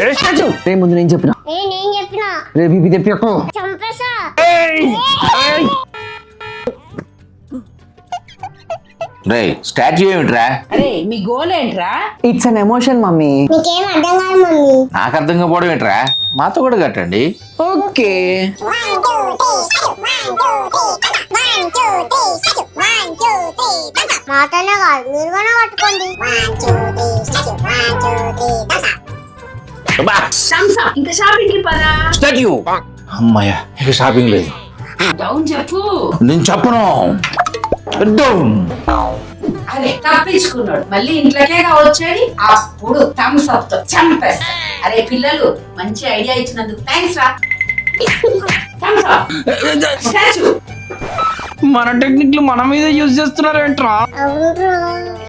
రే ముందు నేను చెప్పిన రే బీపీ తెప్పకు రే స్టాచ్యూ ఏమిట్రా? అరే మీ గోల్ ఏంట్రా? It's an emotion mummy. నీకేం అర్థం కాదు మమ్మీ. నాకు అర్థం కాకపోవడం ఏంట్రా? మాతో కూడా కట్టండి. ఓకే మాటనే కాదు మీరు కూడా కట్టుకోండి. శంసా ఇంకా షాపింగ్ కి పదా. స్టాచ్యూ అమ్మాయ్యా ఇక షాపింగ్ లేదు. డౌన్ చెప్పు. నేను చెప్పను. అరే తప్పించుకున్నాడు మళ్ళీ ఇంట్లోకే వచ్చేది. అప్పుడు థమ్స్ అప్ తో చంపేస్తా. అరే పిల్లలు మంచి ఐడియా ఇచ్చినందుకు థ్యాంక్స్ రా. Thumbs up statue. మన టెక్నిక్లు మన మీద యూజ్ చేస్తున్నారేంట్రా? అవును.